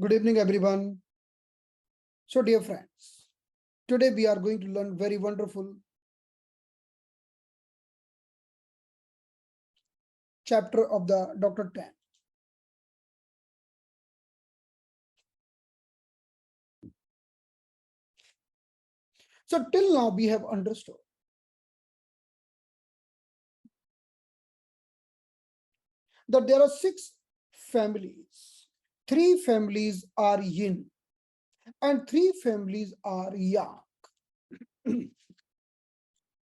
Good evening, everyone. So, dear friends, today we are going to learn very wonderful chapter of the Dr. 10. So, till now we have understood that there are 6 families. 3 families are yin and 3 families are yang.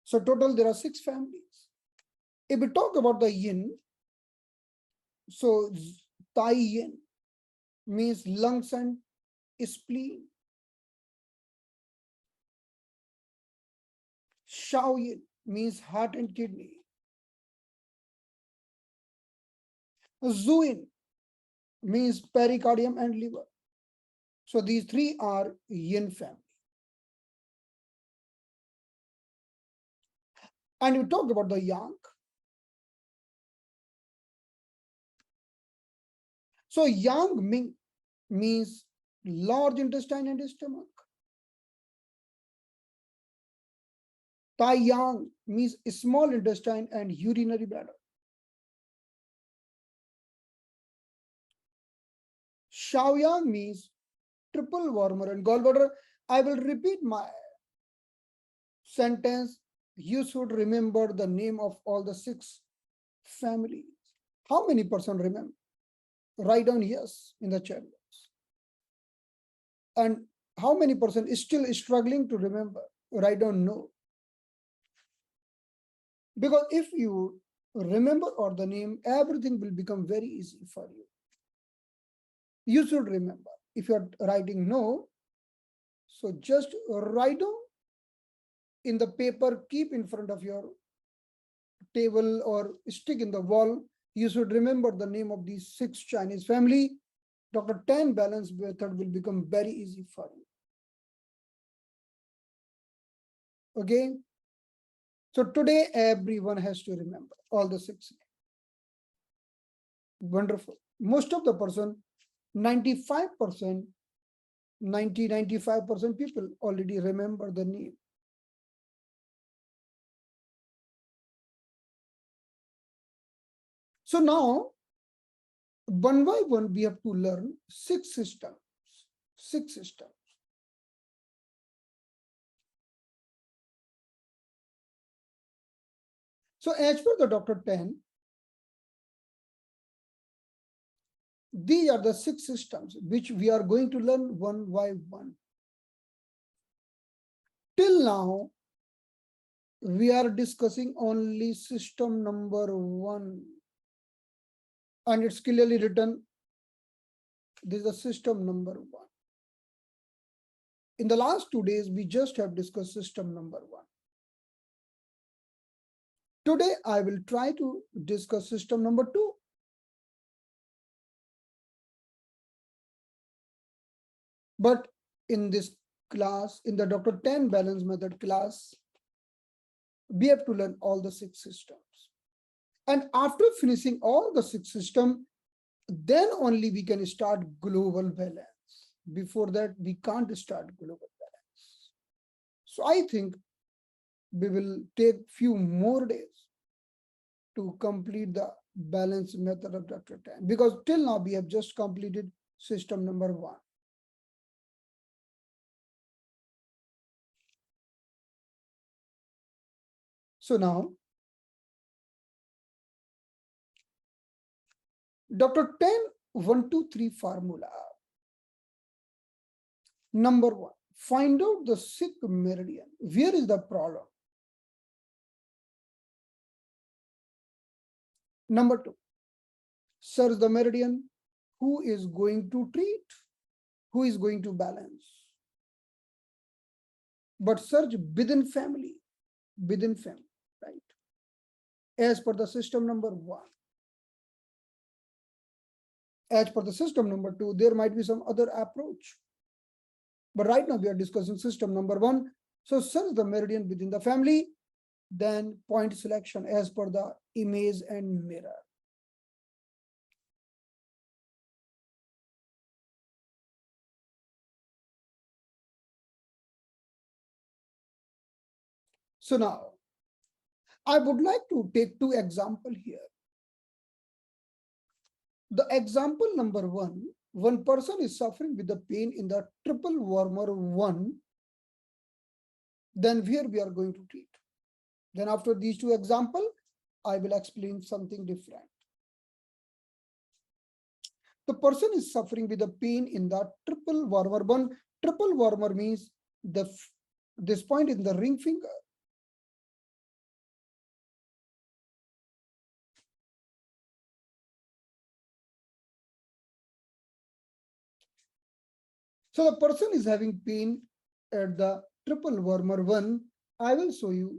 So, total there are 6 families. If we talk about the yin, so Tai yin means lungs and spleen. Shao yin means heart and kidney. Zu yin means pericardium and liver. So these 3 are yin family. And you talk about the yang. So yang means large intestine and stomach. Tai yang means small intestine and urinary bladder. Shao yang means triple wormer and gallbladder. I will repeat my sentence. You should remember the name of all the 6 families. How many person remember? Write down yes in the chat box. And how many person is still struggling to remember? Write down no. Because if you remember or the name, everything will become very easy for you. You should remember. If you're writing no, so just write down in the paper, keep in front of your table or stick in the wall. You should remember the name of these 6 Chinese family. Dr. 10 balance method will become very easy for you. Okay. So today everyone has to remember all the 6. Wonderful. Most of the person, 95%, 95% people already remember the name. So now, one by one, we have to learn 6 systems. 6 systems. So as per the Dr. 10, these are the 6 systems which we are going to learn one by one. Till now, we are discussing only system number 1. And it's clearly written, this is the system number 1. In the last 2 days, we just have discussed system number 1. Today, I will try to discuss system number 2. But in this class, in the Dr. 10 balance method class, we have to learn all the 6 systems. And after finishing all the 6 systems, then only we can start global balance. Before that, we can't start global balance. So I think we will take few more days to complete the balance method of Dr. 10, because till now we have just completed system number 1. So now, Dr. 10 1, 2, 3 formula. Number 1, find out the sick meridian. Where is the problem? Number 2, search the meridian. Who is going to treat? Who is going to balance? But search within family, right? As per the system number 1. As per the system number 2, there might be some other approach. But right now we are discussing system number 1. So search the meridian within the family, then point selection as per the image and mirror. So now I would like to take two examples here. The example number one person is suffering with the pain in the triple warmer 1, then where we are going to treat. Then after these two examples, I will explain something different. The person is suffering with the pain in the triple warmer 1. Triple warmer means this point in the ring finger. So the person is having pain at the triple warmer 1. I will show you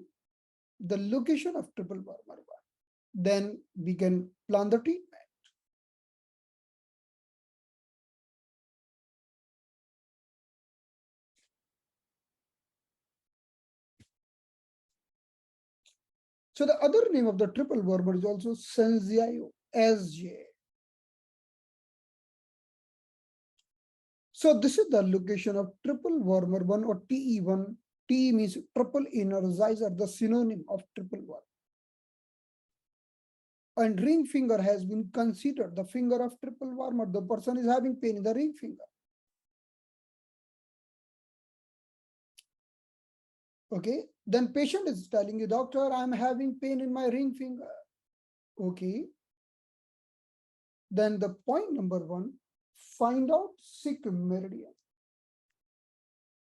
the location of triple warmer 1. Then we can plan the treatment. So the other name of the triple warmer is also Senzio, SJ. So this is the location of triple warmer 1 or TE1. TE means triple energizer, the synonym of triple warmer. And ring finger has been considered the finger of triple warmer. The person is having pain in the ring finger. Okay, then patient is telling you, doctor, I'm having pain in my ring finger. Okay, then the point number 1, find out sick meridian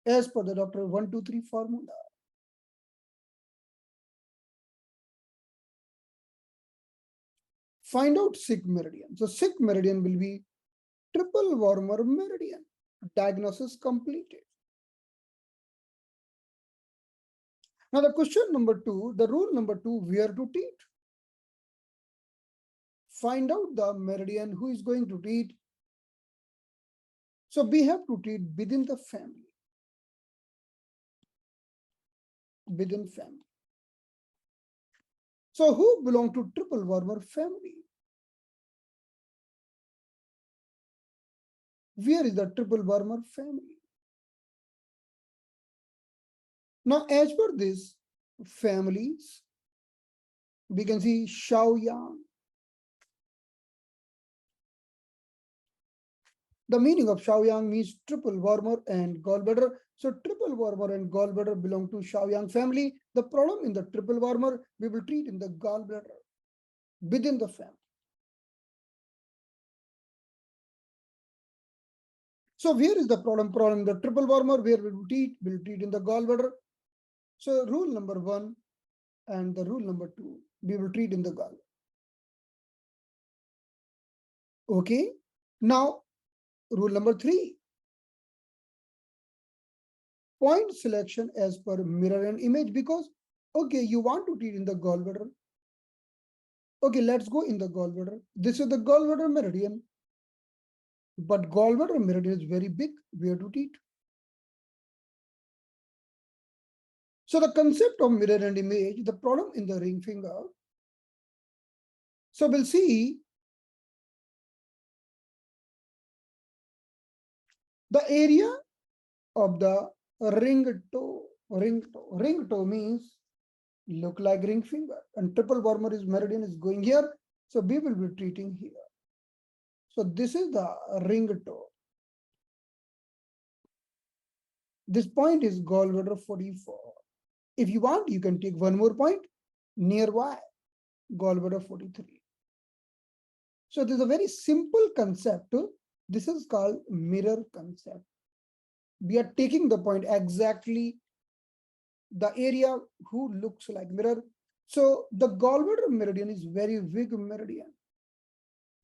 as per the doctor 1, 2, 3 formula. Find out sick meridian. So sick meridian will be triple warmer meridian. Diagnosis completed. Now the question number 2, the rule number 2, where to treat. Find out the meridian who is going to treat. So we have to treat within the family. Within family. So who belong to triple warmer family? Where is the triple warmer family? Now, as per this families, we can see Shaoyang. The meaning of Shaoyang means triple warmer and gallbladder. So triple warmer and gallbladder belong to Shaoyang family. The problem in the triple warmer, we will treat in the gallbladder within the family. So where is the problem? Problem in the triple warmer, where we will treat in the gallbladder. So rule number 1 and the rule number 2, we will treat in the gallbladder. Okay. Now, rule number 3, point selection as per mirror and image, because, okay, you want to treat in the gallbladder. Okay, let's go in the gallbladder. This is the gallbladder meridian, but gallbladder meridian is very big. Where to treat? So the concept of mirror and image, the problem in the ring finger. So we'll see the area of the ring toe. Ring toe means look like ring finger, and triple warmer is meridian is going here. So we will be treating here. So this is the ring toe. This point is gallbladder 44. If you want, you can take one more point nearby, gallbladder 43. So this is a very simple concept. This is called mirror concept. We are taking the point exactly the area who looks like mirror. So the gallbladder meridian is very big meridian.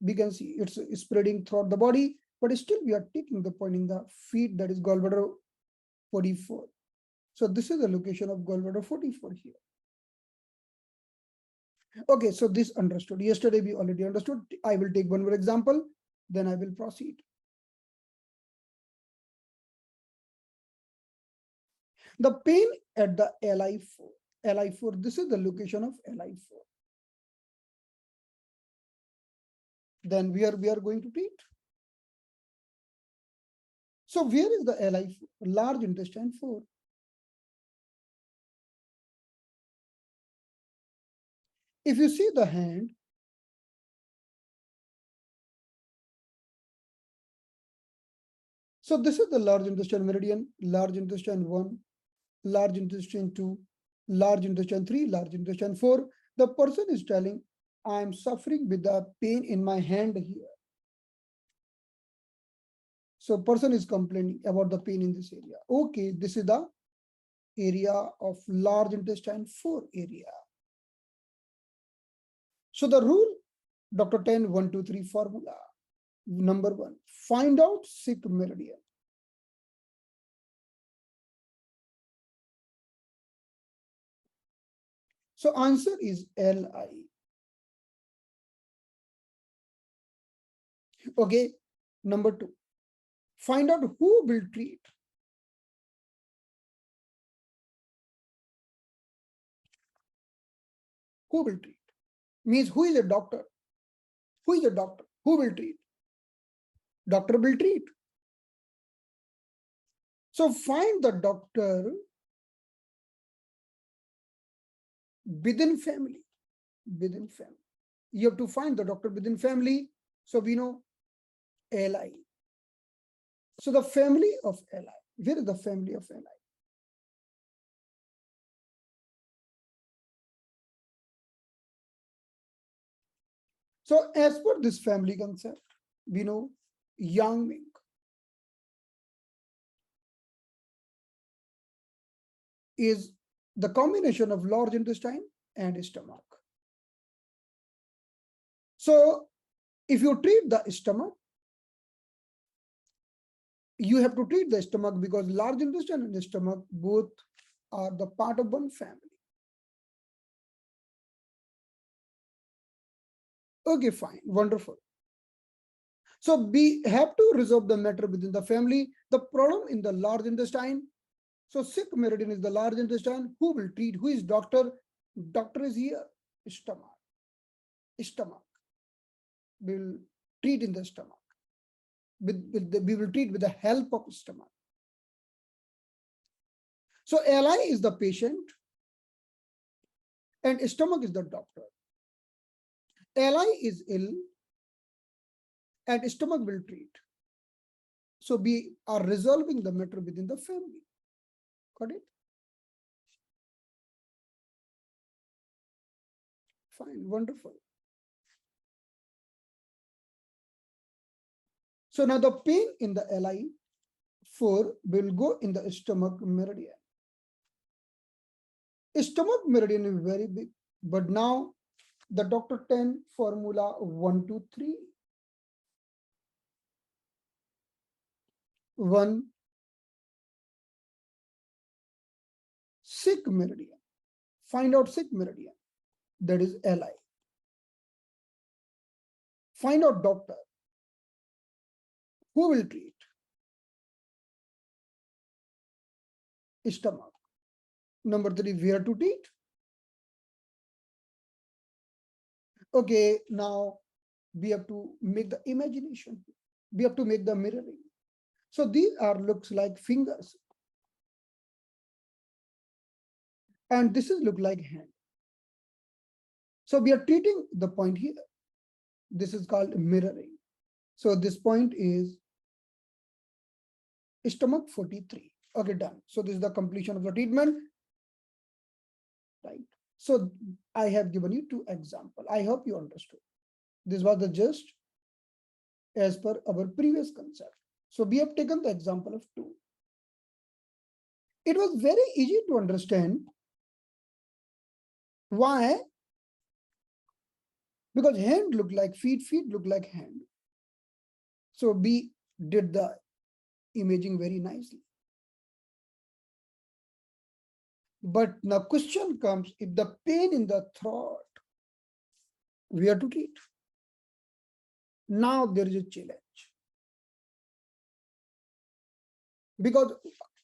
We can see it's spreading throughout the body, but still we are taking the point in the feet, that is gallbladder 44. So this is the location of gallbladder 44 here. Okay, so this understood. Yesterday we already understood. I will take one more example, then I will proceed. The pain at the LI4. LI4, this is the location of LI4. Then where we are going to treat. So where is the LI4? Large intestine 4. If you see the hand, so this is the large intestine meridian, large intestine 1, large intestine 2, large intestine 3, large intestine 4. The person is telling, I'm suffering with the pain in my hand here. So person is complaining about the pain in this area. Okay, this is the area of large intestine 4 area. So the rule, Dr. 10, 1, 2, 3 formula. Number 1, find out sick meridian. So answer is LI. Okay, number 2, find out who will treat. Who will treat? Means who is a doctor? Who is a doctor? Who will treat? Doctor will treat. So find the doctor within family. Within family. You have to find the doctor within family. So we know LI. So the family of LI. Where is the family of LI? So as per this family concept, we know Yang Ming. Is the combination of large intestine and stomach. So if you treat the stomach, you have to treat the stomach because large intestine and stomach both are the part of one family. Okay, fine, wonderful. So we have to resolve the matter within the family. The problem in the large intestine. So sick meridian is the large intestine. Who will treat? Who is doctor? Doctor is here. Stomach. Stomach. We will treat in the stomach. We will treat with the help of stomach. So LI is the patient and stomach is the doctor. LI is ill and stomach will treat. So we are resolving the matter within the family. Got it? Fine, wonderful. So now the pain in the LI4 will go in the stomach meridian. Stomach meridian is very big, but now the Dr. 10 formula 1, 2, 3. 1, sick meridian. Find out sick meridian. That is LI. Find out doctor. Who will treat? Stomach. Number 3, where to treat? Okay, now we have to make the imagination. We have to make the mirroring. So these are looks like fingers. And this is look like hand. So we are treating the point here. This is called mirroring. So this point is stomach 43. Okay, done. So this is the completion of the treatment. Right. So I have given you 2 examples. I hope you understood. This was the gist as per our previous concept. So we have taken the example of 2. It was very easy to understand. Why? Because hand look like feet, feet look like hand. So we did the imaging very nicely. But now question comes, if the pain in the throat, where to treat? Now there is a challenge. Because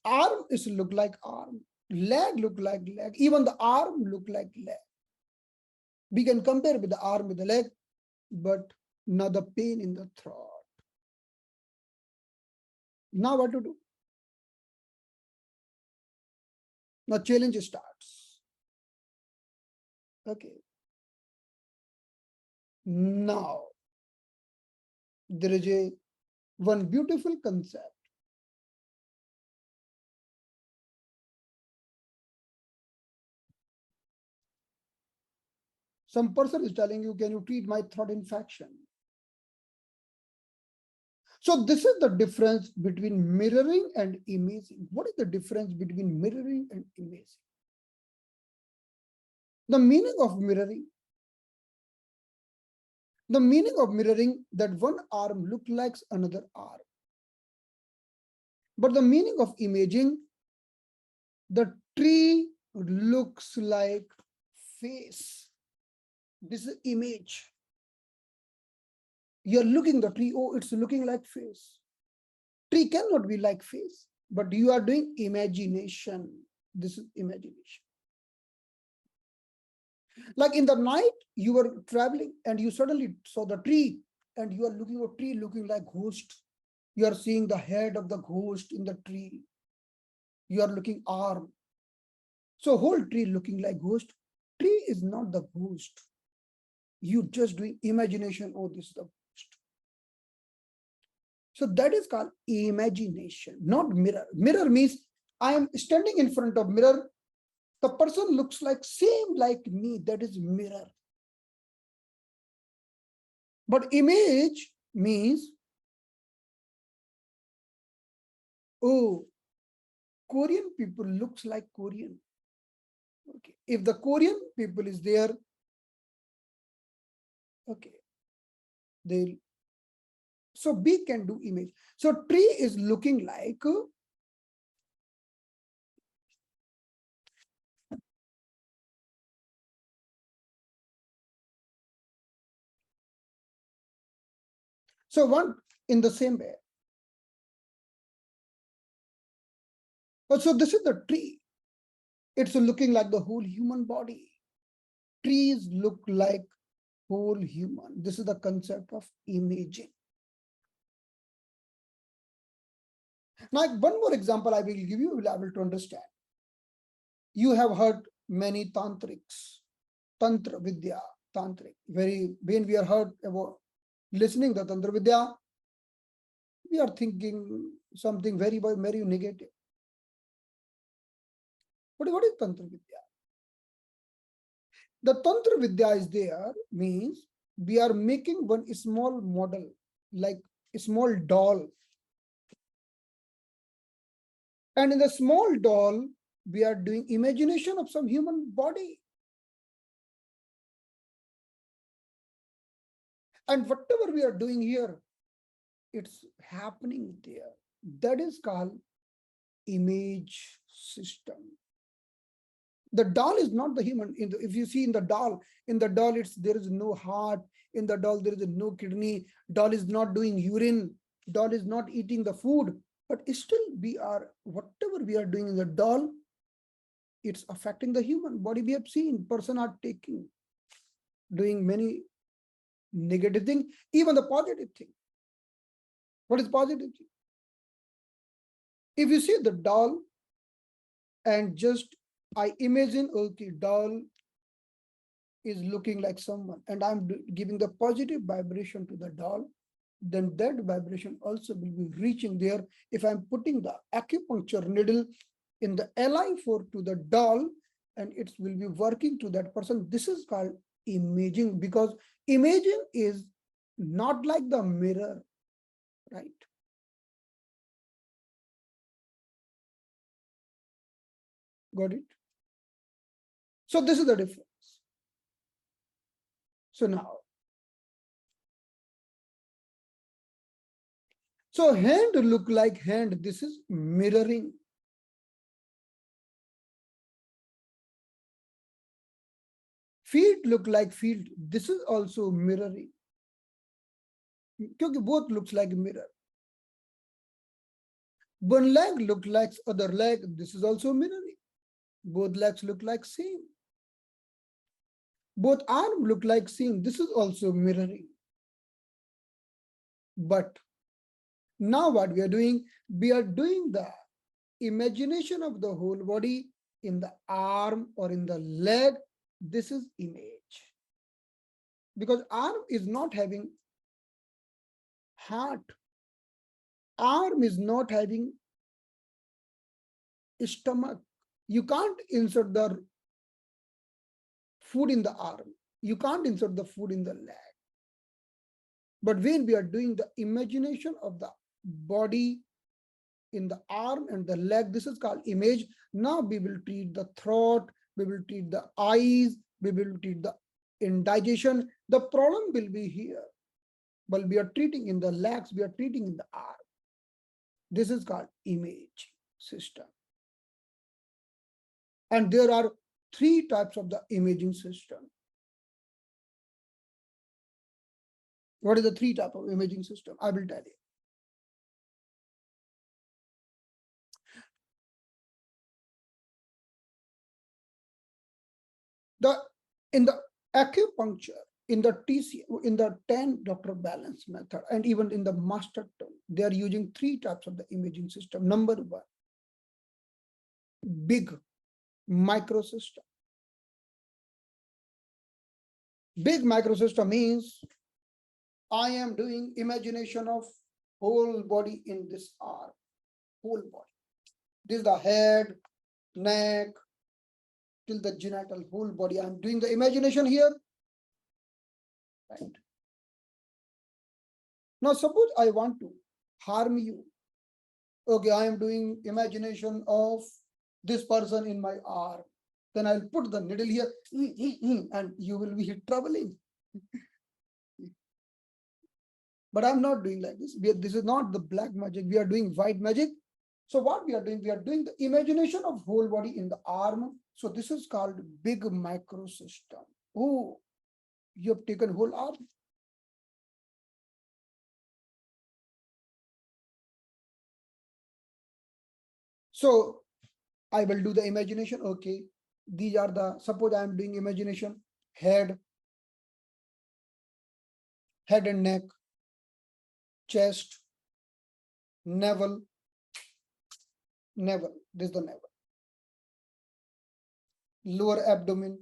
arm is look like arm, leg look like leg, even the arm look like leg. We can compare with the arm with the leg, but now the pain in the throat. Now what to do? Now challenge starts. Okay. Now, there is a one beautiful concept. Some person is telling you, can you treat my throat infection? So this is the difference between mirroring and imaging. What is the difference between mirroring and imaging? The meaning of mirroring, that one arm look like another arm. But the meaning of imaging, the tree looks like face. This is image. You're looking the tree, oh, it's looking like face. Tree cannot be like face, but you are doing imagination. This is imagination. Like in the night, you were traveling and you suddenly saw the tree and you are looking at a tree looking like ghost. You are seeing the head of the ghost in the tree. You are looking arm. So whole tree looking like ghost. Tree is not the ghost. You just doing imagination. Oh, this is the ghost. So that is called imagination, not mirror. Mirror means I am standing in front of mirror. The person looks like same like me. That is mirror. But image means, oh, Korean people looks like Korean. Okay. If the Korean people is there, okay, they so B can do image. So tree is looking like so one in the same way. So this is the tree. It's looking like the whole human body. Trees look like whole human. This is the concept of imaging. Now, one more example I will give you, will be able to understand. You have heard many tantrics, tantra vidya, tantric. When we are heard about listening the tantra vidya, we are thinking something very negative. But what is tantra vidya? The tantra vidya is there means we are making one small model, like a small doll. And in the small doll, we are doing imagination of some human body. And whatever we are doing here, it's happening there. That is called image system. The doll is not the human. If you see in the doll, there is no heart. In the doll, there is no kidney. Doll is not doing urine. Doll is not eating the food. But still, whatever we are doing in the doll, it's affecting the human body. We have seen person are doing many negative things, even the positive thing. What is positive thing? If you see the doll and just I imagine, okay, doll is looking like someone and I'm giving the positive vibration to the doll, then that vibration also will be reaching there. If I'm putting the acupuncture needle in the LI4 to the doll and it will be working to that person, this is called imaging, because imaging is not like the mirror, right? Got it? So this is the difference. So now, so hand look like hand. This is mirroring. Feet look like feet. This is also mirroring. Because both looks like mirror. One leg look like other leg. This is also mirroring. Both legs look like same. Both arm look like same. This is also mirroring. But now what we are doing the imagination of the whole body in the arm or in the leg. This is image. because arm is not having heart, arm is not having stomach. You can't insert the food in the arm. You can't insert the food in the leg. But when we are doing the imagination of the body in the arm and the leg, this is called image. Now we will treat the throat, we will treat the eyes, we will treat the indigestion. The problem will be here. But we are treating in the legs, we are treating in the arm. This is called image system. And there are three types of the imaging system. What is the three type of imaging system? I will tell you. In the acupuncture, in the TC, in the 10 Dr. Balance method, and even in the master tone, they are using three types of the imaging system. Number one, big microsystem. Big microsystem means I am doing imagination of whole body in this arm, whole body. This is the head, neck, till the genital, whole body. I'm doing the imagination here. Right. Now, suppose I want to harm you. Okay, I am doing imagination of this person in my arm. Then I'll put the needle here, and you will be troubling. But I'm not doing like this. This is not the black magic. We are doing white magic. So what we are doing the imagination of whole body in the arm. So this is called big microsystem. Oh, you have taken whole arm. So I will do the imagination. Okay, these are the, suppose I am doing imagination, head and neck, chest, navel, this is the navel, lower abdomen,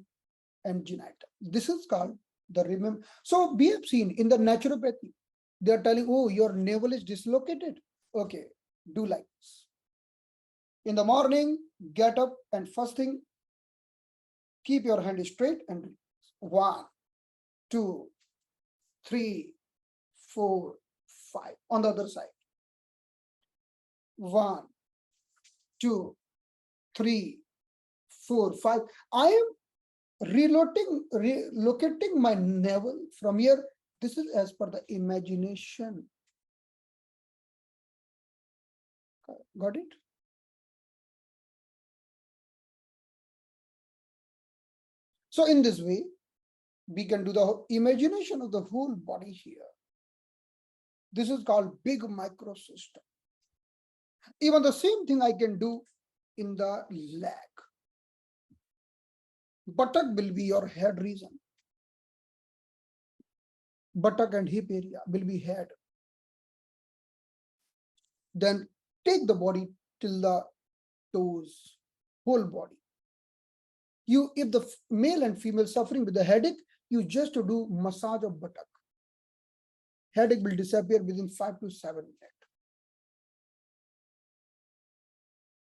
and genital. This is called the remember. So we have seen in the naturopathy, they are telling, oh, your navel is dislocated. Okay, do like this. In the morning, get up and first thing, keep your hand straight and release. 1, 2, 3, 4, 5. On the other side. 1, 2, 3, 4, 5. I am relocating my navel from here. This is as per the imagination. Got it? So in this way, we can do the imagination of the whole body here. This is called big microsystem. Even the same thing I can do in the leg. Buttock will be your head region. Buttock and hip area will be head. Then take the body till the toes, whole body. You, if the male and female suffering with the headache, you just to do massage of buttock. Headache will disappear within 5 to 7 minutes.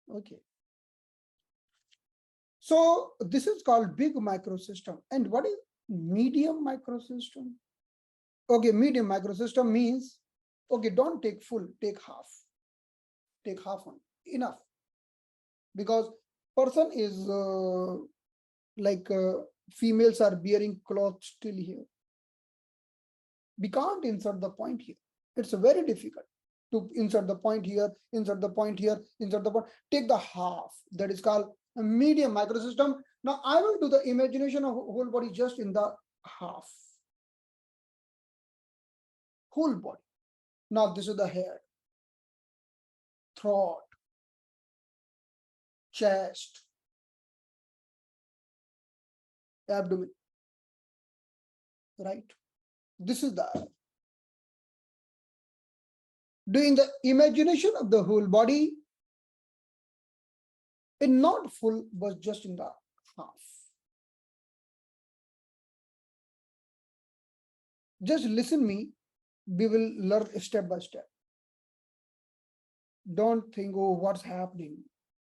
Okay. So this is called big microsystem. And what is medium microsystem? Okay, medium microsystem means, okay, don't take full, take half. Take half on, enough. Because person is females are wearing clothes till here. We can't insert the point here. It's very difficult to insert the point here, insert the point here, insert the point. Take the half. That is called a medium microsystem. Now I will do the imagination of whole body just in the half. Whole body. Now this is the head, throat, chest, abdomen. Right? This is the doing the imagination of the whole body in not full, but just in the half. Just listen me. We will learn step by step. Don't think, oh, what's happening?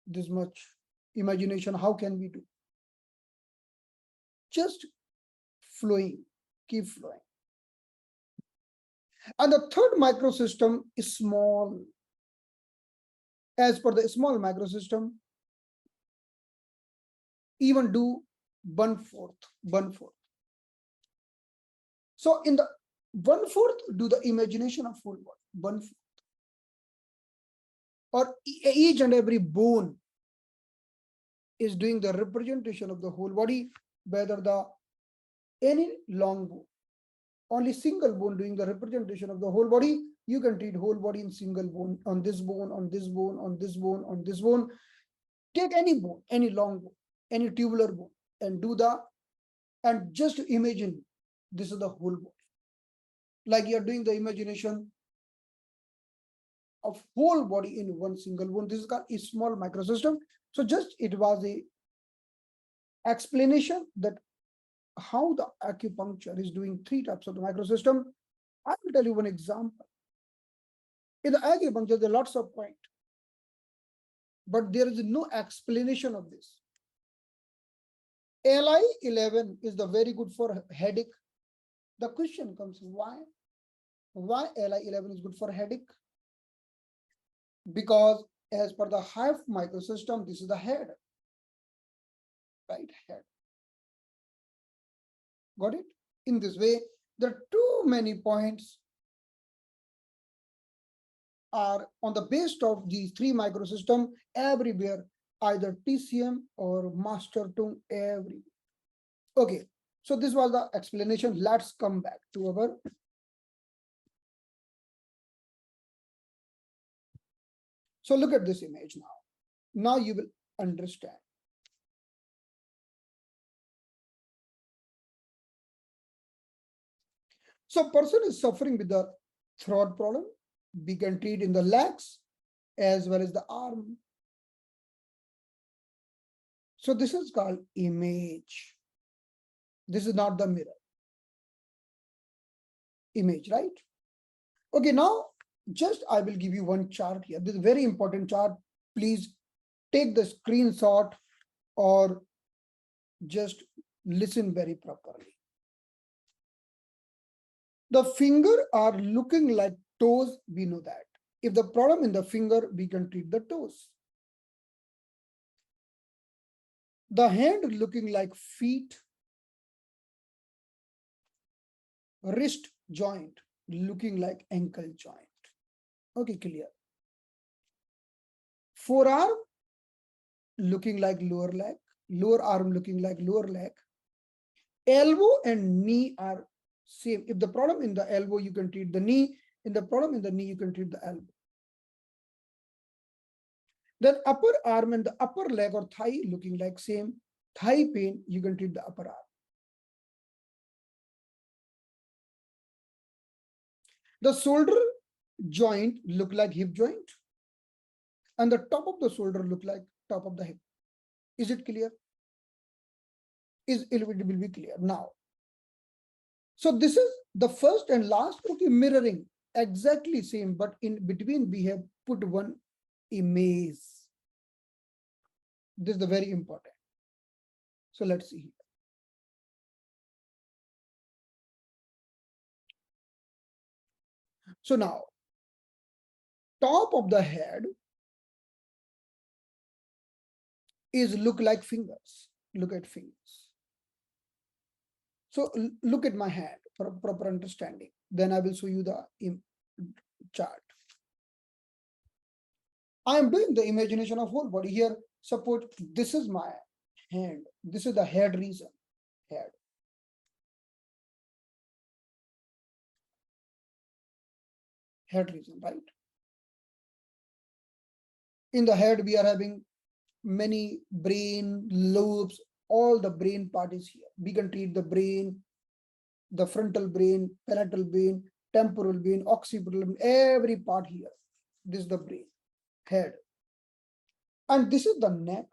This much imagination, how can we do? Just flowing, keep flowing. And the third microsystem is small. As per the small microsystem, even do one fourth. So in the one fourth, do the imagination of whole body, one fourth, or each and every bone is doing the representation of the whole body, whether the any long bone, only single bone doing the representation of the whole body. You can treat whole body in single bone, on this bone, on this bone, on this bone, on this bone. Take any bone, any long bone, any tubular bone, and do the, and just imagine this is the whole body. Like you're doing the imagination of whole body in one single bone. This is called a small microsystem. So just it was a explanation that how the acupuncture is doing three types of the microsystem. I will tell you one example. In the acupuncture, there are lots of points, but there is no explanation of this. Li11 is the very good for headache. The question comes, why? Why Li11 is good for headache? Because as per the hive microsystem, this is the head, right? Head. Got it? In this way, there are too many points are on the base of these three microsystem everywhere, either TCM or master tongue everywhere. Okay, so this was the explanation. Let's come back to our so look at this image now. Now you will understand. So person is suffering with the throat problem. We can treat in the legs as well as the arm. So this is called image. This is not the mirror. Image, right? Okay, now just I will give you one chart here. This is a very important chart. Please take the screenshot or just listen very properly. The finger are looking like toes, we know that. If the problem in the finger, we can treat the toes. The hand looking like feet, wrist joint looking like ankle joint. Okay, clear. Forearm looking like lower leg, lower arm looking like lower leg. Elbow and knee are same. If the problem in the elbow, you can treat the knee. In the problem in the knee, you can treat the elbow. Then upper arm and the upper leg or thigh looking like same. Thigh pain, you can treat the upper arm. The shoulder joint look like hip joint, and the top of the shoulder look like top of the hip. Is it clear? It will be clear now. So this is the first and last. Okay, mirroring exactly same, but in between we have put one image. This is the very important. So let's see here. So now, top of the head is look like fingers. Look at fingers. So look at my hand for proper understanding. Then I will show you the chart. I am doing the imagination of whole body here. Suppose this is my hand. This is the head region. Head. Head region, right? In the head, we are having many brain lobes. All the brain part is here. We can treat the brain, the frontal brain, palatal brain, temporal brain, occipital brain, every part here. This is the brain, head. And this is the neck.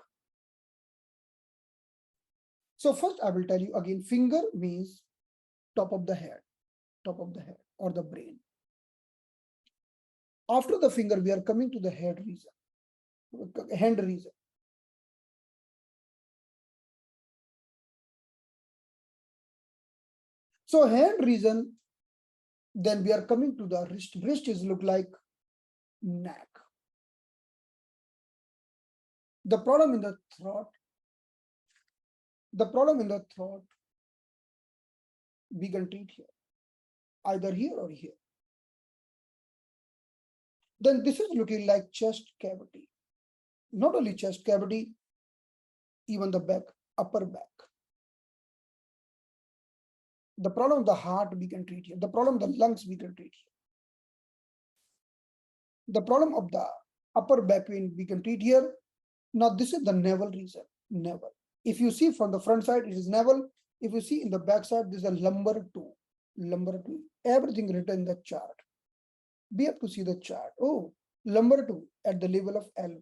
So first I will tell you again, finger means top of the head. top of the head or the brain. After the finger, we are coming to the hand region. So hand region, then we are coming to the wrist. Wrist is look like neck. The problem in the throat, we can treat here, either here or here. Then this is looking like chest cavity. Not only chest cavity, even the back, upper back. The problem of the heart we can treat here. The problem of the lungs we can treat here. The problem of the upper back pain we can treat here. Now this is the navel region. Navel. If you see from the front side, it is navel. If you see in the back side, this is a lumbar two. Lumbar two. Everything written in the chart. We have to see the chart. Oh, lumbar two at the level of elbow.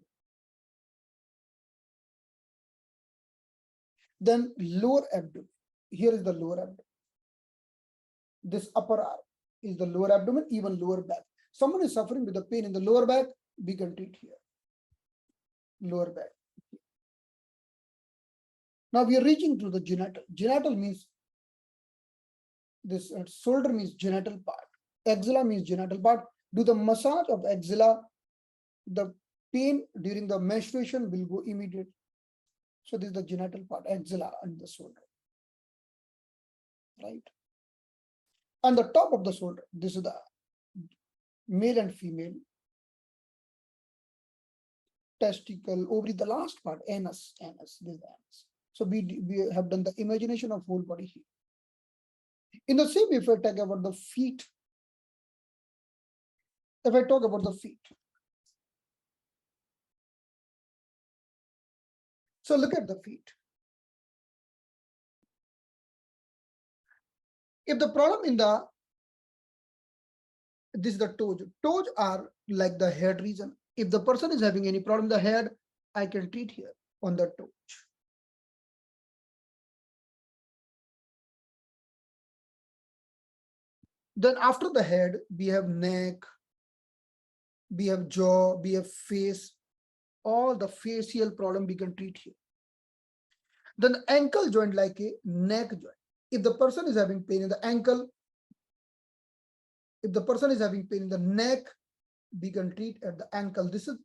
Then lower abdomen. Here is the lower abdomen. This upper arm is the lower abdomen, even lower back. Someone is suffering with the pain in the lower back, we can treat here. Lower back. Now we are reaching to the genital. Genital means this shoulder means genital part. Axilla means genital part. Do the massage of axilla, the pain during the menstruation will go immediate. So this is the genital part, axilla and the shoulder. Right? On the top of the shoulder, this is the male and female. Testicle, ovary, the last part, anus, this is the anus. So we have done the imagination of whole body here. In the same, if I talk about the feet, so look at the feet. If the problem in this is the toes. Toes are like the head region. If the person is having any problem in the head, I can treat here on the toe. Then after the head, we have neck, we have jaw, we have face, all the facial problem we can treat here. Then the ankle joint like a neck joint. If the person is having pain in the ankle, if the person is having pain in the neck, we can treat at the ankle. This is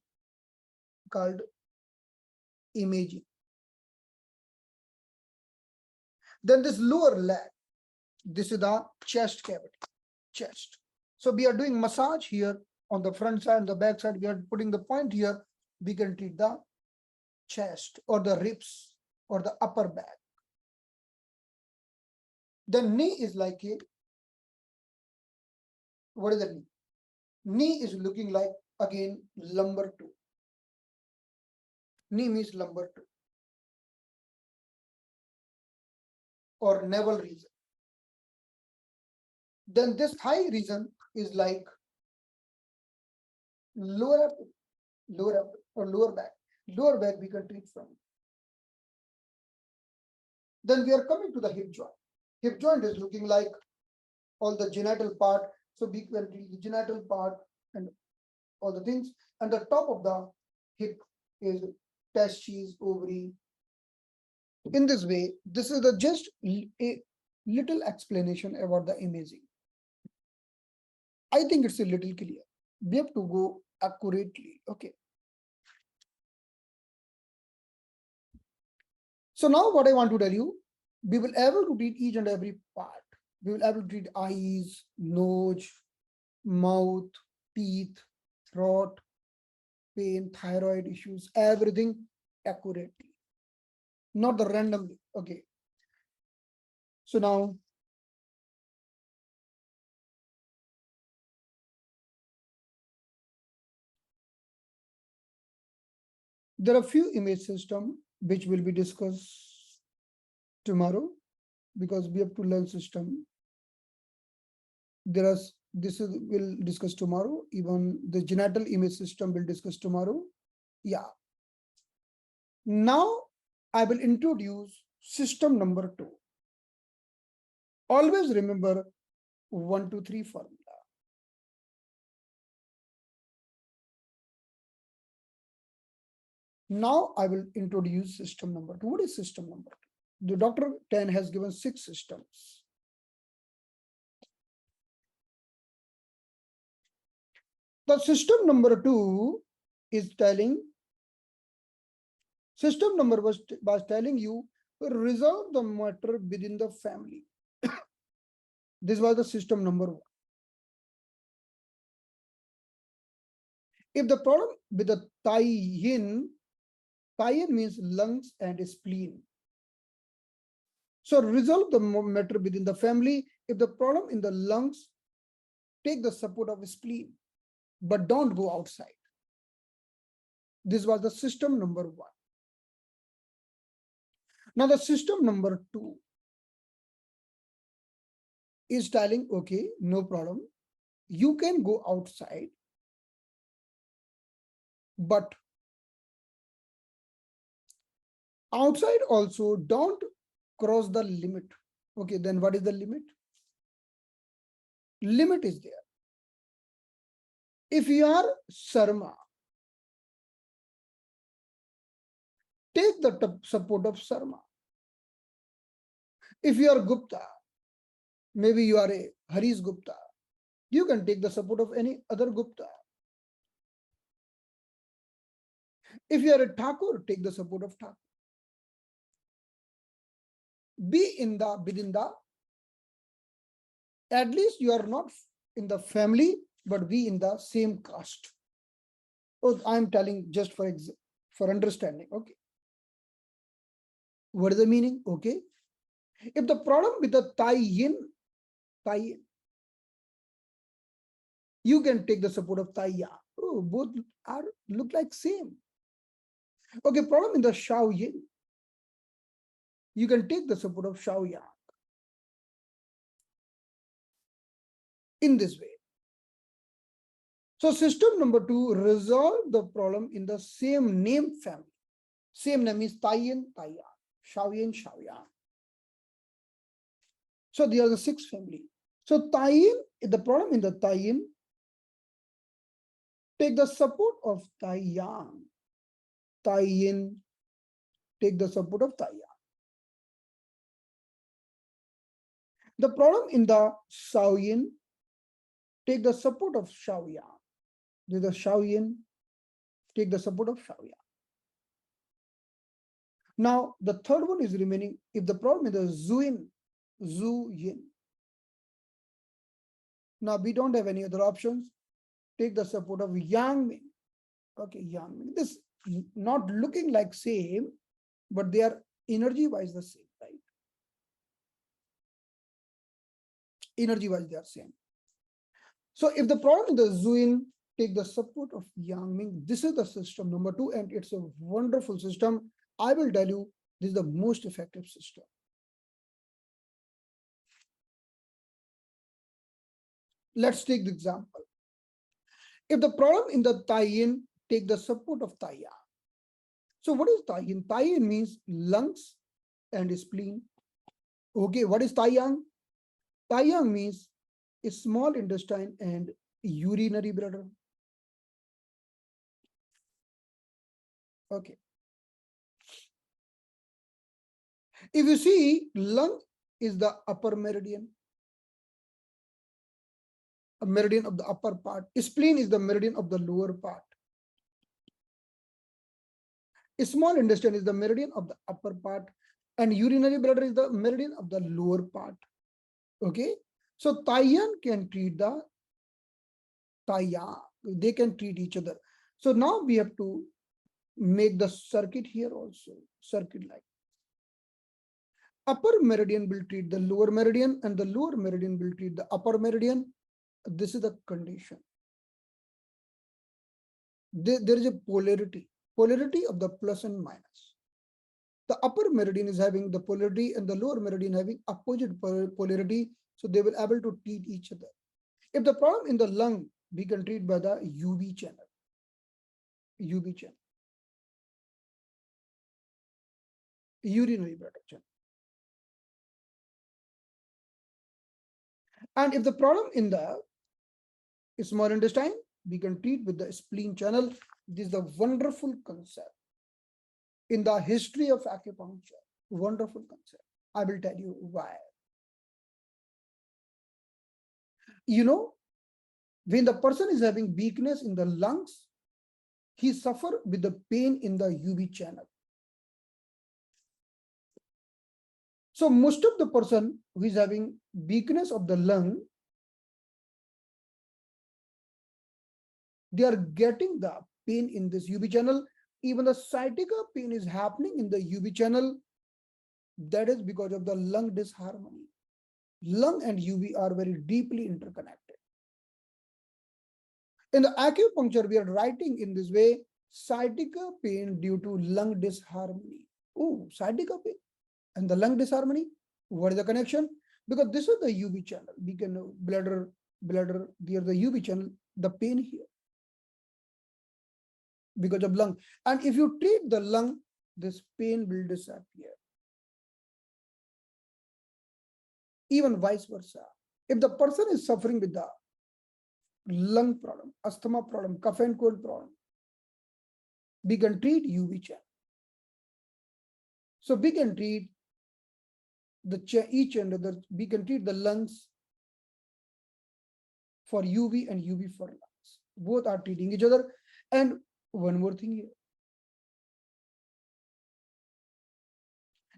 called imaging. Then this lower leg, this is the chest cavity, chest. So we are doing massage here on the front side and the back side. We are putting the point here. We can treat the chest or the ribs or the upper back. The knee is like a, what is that knee? Knee is looking like, again, lumbar two. Knee means lumbar two. Or navel region. Then this thigh region is like lower or lower back. Lower back we can treat from. Then we are coming to the hip joint. Hip joint is looking like all the genital part. So we can treat the genital part and all the things. And the top of the hip is testes, ovary. In this way, this is the just a little explanation about the imaging. I think it's a little clear. We have to go accurately. Okay. So now what I want to tell you, we will able to treat each and every part. We will able to treat eyes, nose, mouth, teeth, throat, pain, thyroid issues, everything accurately, not the randomly. Okay. So now there are few image system which will be discussed tomorrow because we have to learn system. We'll discuss tomorrow. Even the genital image system will discuss tomorrow. Yeah. Now I will introduce system number 2. Always remember 1, 2, 3 formula. Now I will introduce system number 2. What is system number 2? The Dr. 10 has given 6 systems. The system number 2 is telling, system number was telling you resolve the matter within the family. This was the system number 1. If the problem with the tie-in means lungs and spleen. So resolve the matter within the family. If the problem in the lungs, take the support of spleen, but don't go outside. This was the system number 1. Now the system number 2 is telling, okay, no problem. You can go outside, but outside also don't cross the limit. Okay, then what is the limit? Limit is there. If you are Sarma, take the support of Sarma. If you are Gupta, maybe you are a Harish Gupta, you can take the support of any other Gupta. If you are a Thakur, take the support of Thakur. Be within the, at least you are not in the family, but be in the same caste. So I'm telling just for understanding. Okay. What is the meaning? Okay. If the problem with the tie-in, you can take the support of Taiya. Oh, both look like same. Okay, problem in the Shao Yin, you can take the support of Shao Yang. In this way. So system number 2, resolve the problem in the same name family. Same name is Taiyin, Taiya, Shao Yin, Shao Yang. So there are the 6 family. So Taiyin, the problem in the Taiyin, take the support of Taiyang. Taiyin, take the support of Taiyang. The problem in the Shaoyin, take the support of Shaoyang. This is the Shaoyin, take the support of Shaoyang. Now the third one is remaining. If the problem is the Zuyin, Zuyin. Now we don't have any other options. Take the support of Yang. Okay, Yang. This not looking like same, but they are energy-wise the same, right? Energy-wise they are same. So if the problem is the Zuin, take the support of Yang Ming. This is the system number 2, and it's a wonderful system. I will tell you, this is the most effective system. Let's take the example. If the problem in the Taiyin, take the support of Taiya. So what is Taiyin? Taiyin means lungs and spleen. Okay, what is Taiyang? Taiyang means a small intestine and urinary bladder. Okay. If you see, lung is the upper meridian, a meridian of the upper part. Spleen is the meridian of the lower part. A small intestine is the meridian of the upper part, and urinary bladder is the meridian of the lower part. Okay. So Taiyan can treat the Taiya. They can treat each other. So now we have to make the circuit here also, circuit like. Upper meridian will treat the lower meridian, and the lower meridian will treat the upper meridian. This is the condition. There is a polarity of the plus and minus. The upper meridian is having the polarity and the lower meridian having opposite polarity, so they will able to treat each other. If the problem in the lung, we can treat by the UV channel. UV channel. Urinary bladder channel. And if the problem in the small intestine, we can treat with the spleen channel. This is a wonderful concept in the history of acupuncture. Wonderful concept. I will tell you why. You know, when the person is having weakness in the lungs, he suffer with the pain in the UV channel. So most of the person who is having weakness of the lung, they are getting the pain in this UV channel. Even the sciatica pain is happening in the UV channel. That is because of the lung disharmony. Lung and UV are very deeply interconnected. In the acupuncture, we are writing in this way, sciatica pain due to lung disharmony. Oh, sciatica pain and the lung disharmony. What is the connection? Because this is the UV channel. We can know bladder, here the UV channel, the pain here because of lung. And if you treat the lung, this pain will disappear. Even vice versa. If the person is suffering with the lung problem, asthma problem, cough and cold problem, we can treat UV channel. So we can treat each and other, we can treat the lungs for UV and UV for lungs. Both are treating each other. And one more thing here.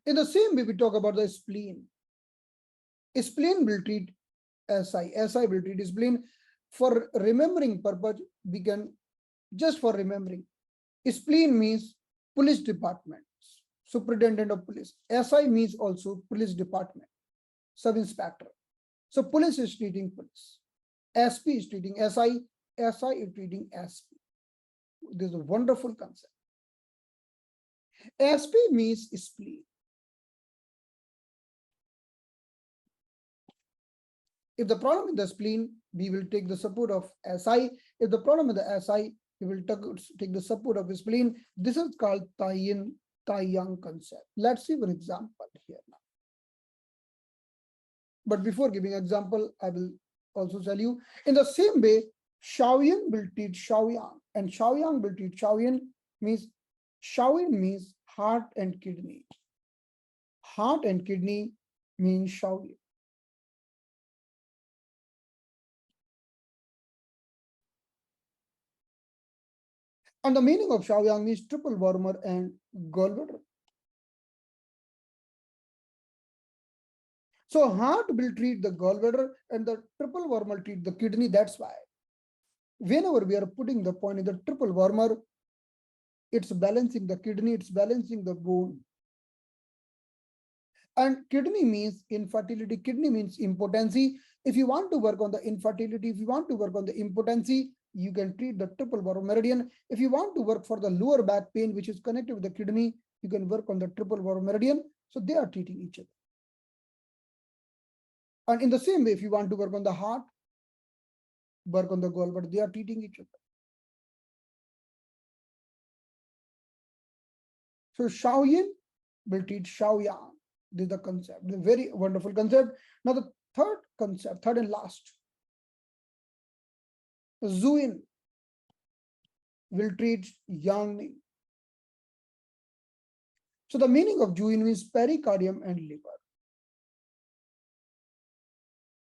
In the same way, we talk about the spleen. Spleen will treat SI. SI will treat spleen. For remembering purpose, we can, just for remembering, spleen means police department, superintendent of police. SI means also police department, sub-inspector. So police is treating police. SP is treating SI. SI is treating SP. This is a wonderful concept. SP means spleen. If the problem is the spleen, we will take the support of SI. If the problem is the SI, we will take the support of the spleen. This is called Tai-Yang concept. Let's see one example here now. But before giving example, I will also tell you, in the same way, Shaoyin will treat Shaoyang, and Shaoyang will treat Shaoyin. Shaoyin means heart and kidney. Heart and kidney means Shaoyin. And the meaning of Shaoyang means triple warmer and gallbladder. So heart will treat the gallbladder and the triple worm will treat the kidney. That's why whenever we are putting the point in the triple warmer, it's balancing the kidney, it's balancing the bone. And kidney means infertility, kidney means impotency. If you want to work on the infertility, if you want to work on the impotency, you can treat the triple warmer meridian. If you want to work for the lower back pain, which is connected with the kidney, you can work on the triple warmer meridian. So they are treating each other. And in the same way, if you want to work on the heart, work on the gallbladder, they are treating each other. So Shaoyin will treat Shaoyang. This is the concept, the very wonderful concept. Now the third concept, third and last, Zuin will treat Yang. So the meaning of Zuin means pericardium and liver.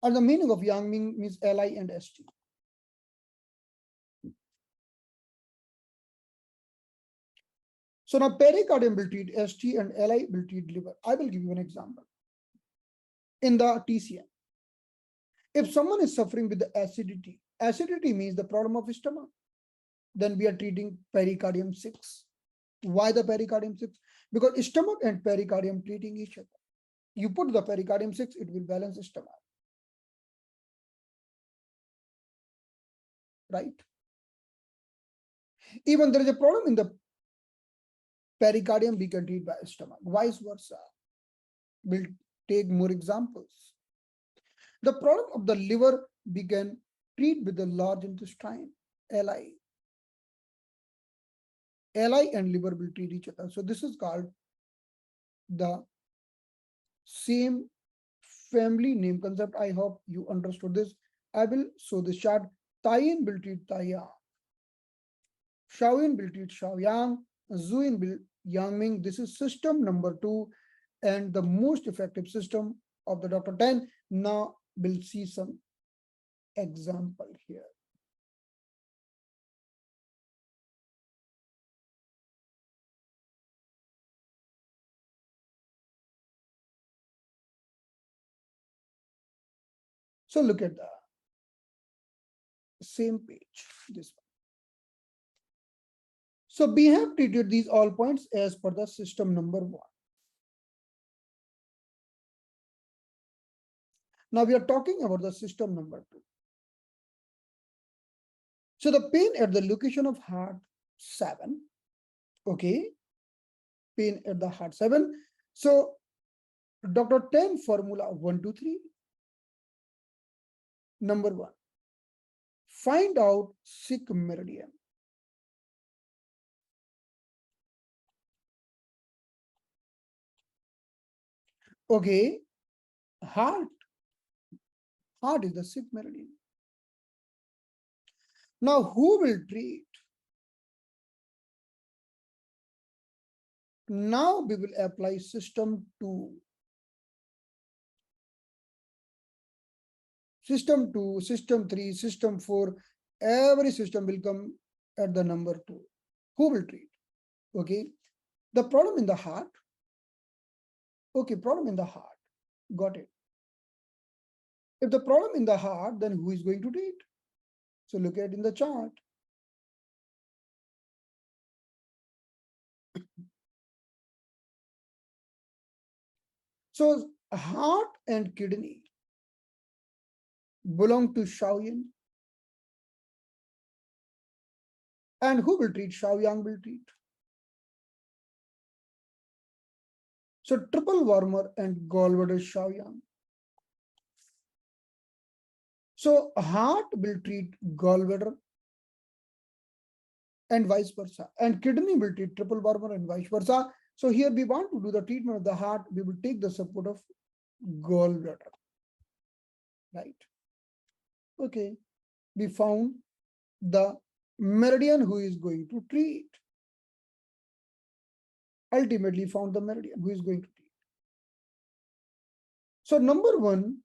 And the meaning of Yang Ming means Li and St. So now pericardium will treat St and Li will treat liver. I will give you an example. In the TCM, if someone is suffering with the acidity, acidity means the problem of stomach, then we are treating pericardium 6. Why the pericardium 6? Because stomach and pericardium treating each other. You put the pericardium 6, it will balance stomach. Right? Even there is a problem in the pericardium, we can treat by stomach. Vice versa. We'll take more examples. The problem of the liver, we can treat with the large intestine, Li. Li and liver will treat each other. So this is called the same family name concept. I hope you understood this. I will show this chart. Taiyin will treat Taiyang. Shaoyin will treat Shaoyang. Zuin will Yangming. This is system number 2 and the most effective system of the Dr. 10. Now we'll see some example here. So look at the same page, this one. So we have treated these all points as per the system number 1. Now we are talking about the system number 2. So the pain at the location of heart 7, okay, pain at the heart 7. So Dr. 10 formula 1, 2, 3. Number 1, find out sick meridian. Okay, heart is the sick meridian. Now who will treat? Now we will apply system 2. System 2, system 3, system 4, every system will come at the number 2. Who will treat? Okay, the problem in the heart. Okay, problem in the heart. Got it. If the problem in the heart, then who is going to treat? So look at in the chart. So heart and kidney belong to Shaoyin. And who will treat? Shaoyang will treat. So triple warmer and gallbladder Shaoyang. So heart will treat gallbladder and vice versa. And kidney will treat triple warmer and vice versa. So here we want to do the treatment of the heart. We will take the support of gallbladder. Right. Okay. We found the meridian who is going to treat. Ultimately found the meridian who is going to treat. So number 1,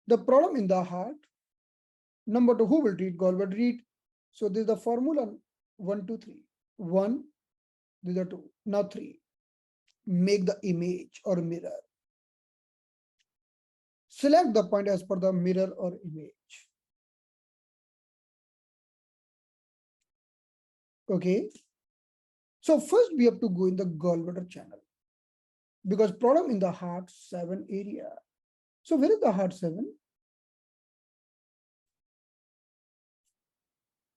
the problem in the heart. Number 2, who will treat? Gallbladder treat. So this is the formula 1, 2, 3. 1, these are 2. Now 3. Make the image or mirror. Select the point as per the mirror or image. Okay. So first we have to go in the gallbladder channel because problem in the heart 7 area. So where is the heart 7?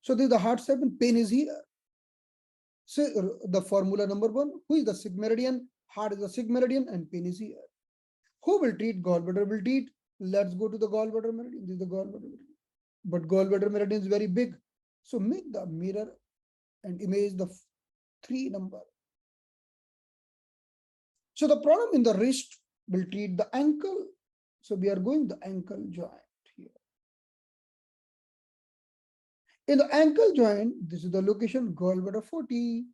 So this is the heart 7, pain is here. So the formula number 1, who is the sick meridian? Heart is the sick meridian and pain is here. Who will treat? Gallbladder will treat. Let's go to the gallbladder meridian. This is the gallbladder meridian. But gallbladder meridian is very big. So make the mirror and image the 3 number. So the problem in the wrist will treat the ankle. So we are going the ankle joint here. In the ankle joint, this is the location gallbladder 40.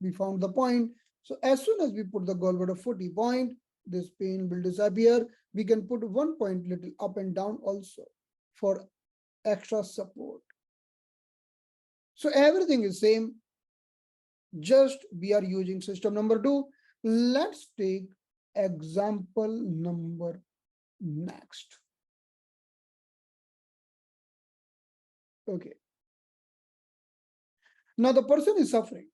We found the point. So as soon as we put the gallbladder 40 point, this pain will disappear. We can put 1 point little up and down also for extra support. So everything is same. Just we are using system number 2. Let's take example number next. Okay. Now the person is suffering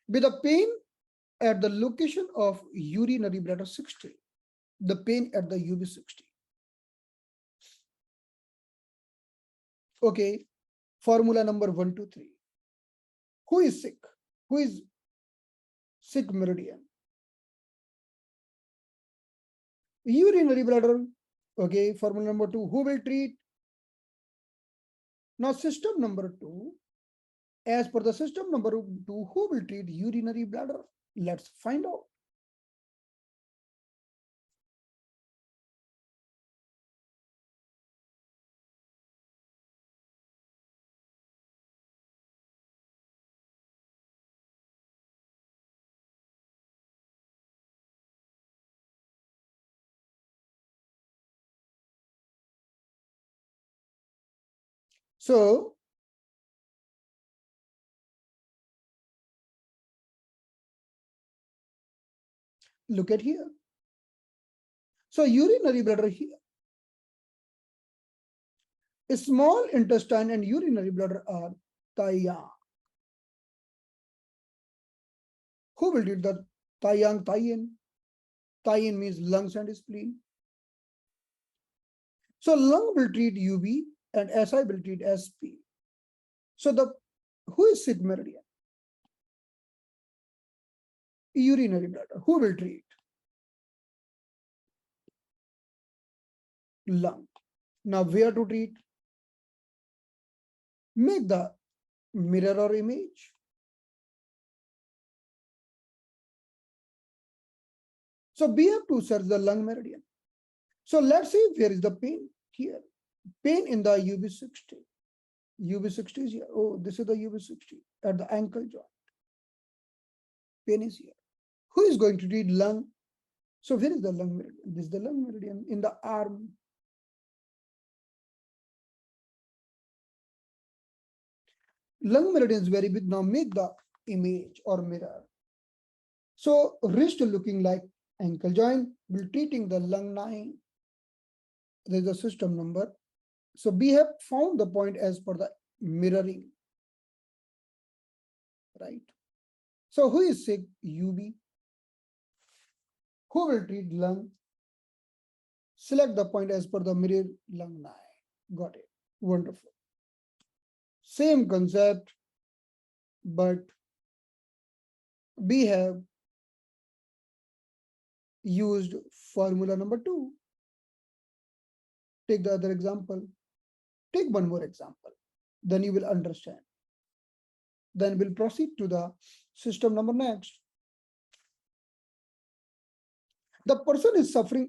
with a pain at the location of urinary bladder 60, the pain at the UB 60. Okay, formula number 1, 2, 3. Who is sick? Who is sick meridian? Urinary bladder. Okay, formula number 2. Who will treat? Now system number 2. As per the system number 2, who will treat? Urinary bladder. Let's find out. So look at here. So urinary bladder here. A small intestine and urinary bladder are Taiyang. Who will do the Taiyang Taiyin? Taiyin means lungs and spleen. So lung will treat UB and SI will treat SP. So who is sick meridian? Urinary bladder. Who will treat? Lung. Now where to treat? Make the mirror or image. So we have to search the lung meridian. So let's see where is the pain here. Pain in the UB60. UB60 is here. Oh, this is the UB60 at the ankle joint. Pain is here. Who is going to treat lung? So where is the lung meridian? This is the lung meridian in the arm. Lung meridian is very big. Now make the image or mirror. So wrist looking like ankle joint, will treating the lung 9. There's a system number. So we have found the point as per the mirroring, right? So who is sick? UB. Who will treat lung? Select the point as per the mirror lung 9. Got it. Wonderful. Same concept, but we have used formula number 2. Take the other example. Take one more example. Then you will understand. Then we'll proceed to the system number next. The person is suffering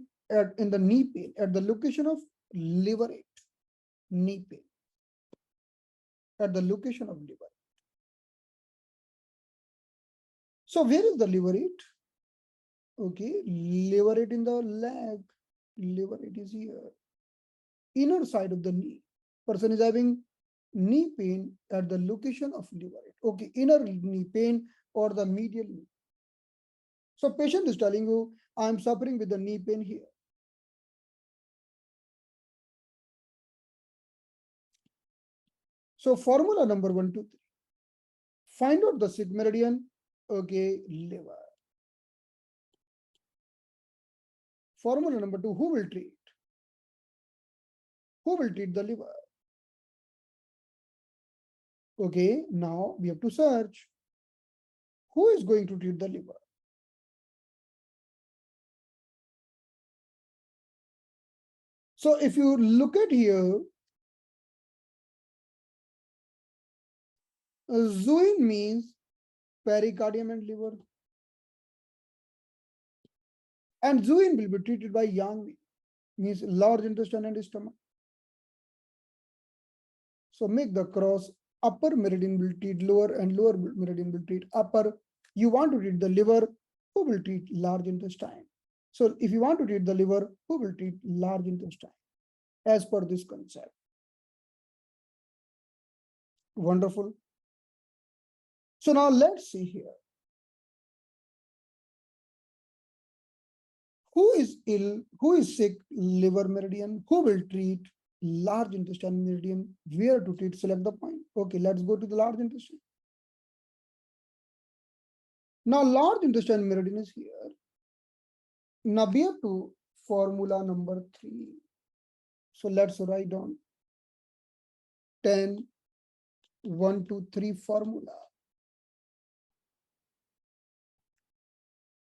in the knee pain at the location of liver 8. Knee pain at the location of liver. So where is the liver 8? Okay, liver 8 in the leg. Liver 8 is here. Inner side of the knee. Person is having knee pain at the location of liver 8. Okay, inner knee pain or the medial knee. So patient is telling you, I'm suffering with the knee pain here. So formula number 1, 2, 3. Find out the sick meridian. Okay, liver. Formula number 2, who will treat? Who will treat the liver? Okay, now we have to search. Who is going to treat the liver? So if you look at here, Zuin means pericardium and liver. And Zuin will be treated by Yang, means large intestine and stomach. So make the cross. Upper meridian will treat lower and lower meridian will treat upper. You want to treat the liver, who will treat large intestine? So if you want to treat the liver, who will treat large intestine? As per this concept. Wonderful. So now let's see here. Who is ill? Who is sick? Liver meridian. Who will treat large intestine meridian? Where to treat? Select the point. Okay, let's go to the large intestine. Now large intestine meridian is here. Now we have to formula number 3. So let's write down 10, 1, 2, 3 formula.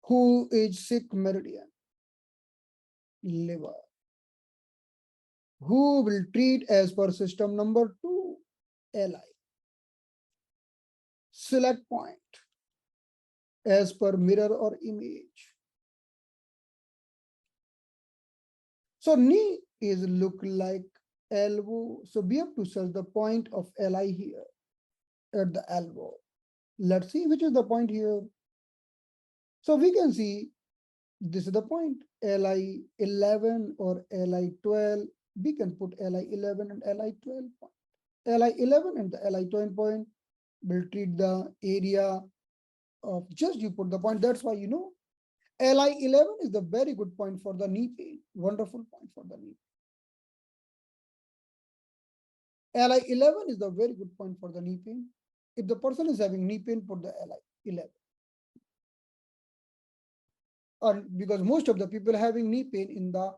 Who is sick meridian? Liver. Who will treat as per system number 2? Li. Select point. as per mirror or image. So knee is look like elbow. So we have to search the point of LI here at the elbow. Let's see which is the point here. So we can see this is the point LI 11 or LI 12. We can put LI 11 and LI 12 point. LI 11 and the LI 12 point will treat the area of just you put the point. That's why you know LI 11 is the very good point for the knee pain. Wonderful point for the knee. LI 11 is the very good point for the knee pain. If the person is having knee pain, put the LI 11. Because most of the people having knee pain in the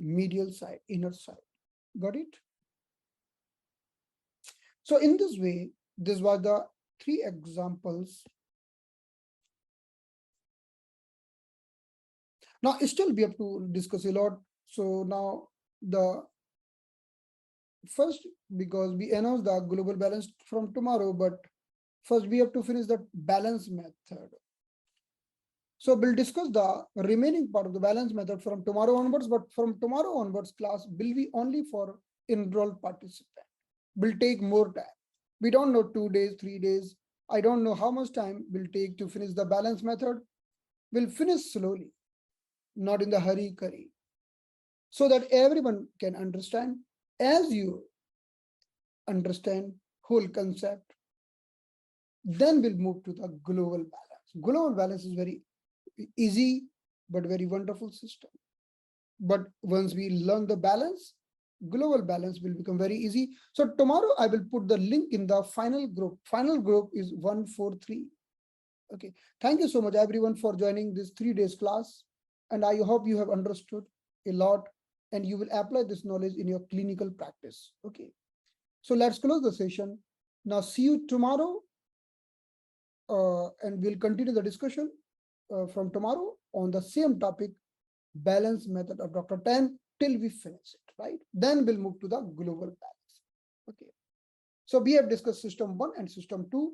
medial side, inner side. Got it? So in this way, this was the 3 examples. Now still we have to discuss a lot. So now the first, because we announced the global balance from tomorrow, but first we have to finish the balance method. So we'll discuss the remaining part of the balance method from tomorrow onwards, but from tomorrow onwards class will be only for enrolled participant. Will take more time. We don't know 2 days, 3 days. I don't know how much time will take to finish the balance method. We'll finish slowly, not in the hurry. So that everyone can understand. As you understand whole concept, then we'll move to the global balance. Global balance is very easy, but very wonderful system. But once we learn the balance, global balance will become very easy. So tomorrow I will put the link in the final group. Final group is 143. Okay. Thank you so much everyone for joining this 3 days class. And I hope you have understood a lot and you will apply this knowledge in your clinical practice. Okay. So let's close the session. Now see you tomorrow. And we'll continue the discussion from tomorrow on the same topic, balance method of Dr. 10 till we finish it, right? Then we'll move to the global balance. Okay. So we have discussed system 1 and system 2.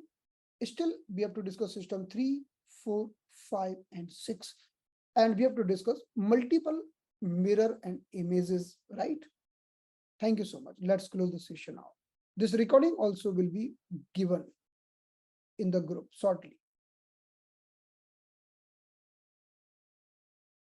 Still, we have to discuss system 3, 4, 5, and 6. And we have to discuss multiple mirror and images, right? Thank you so much. Let's close the session now. This recording also will be given in the group shortly.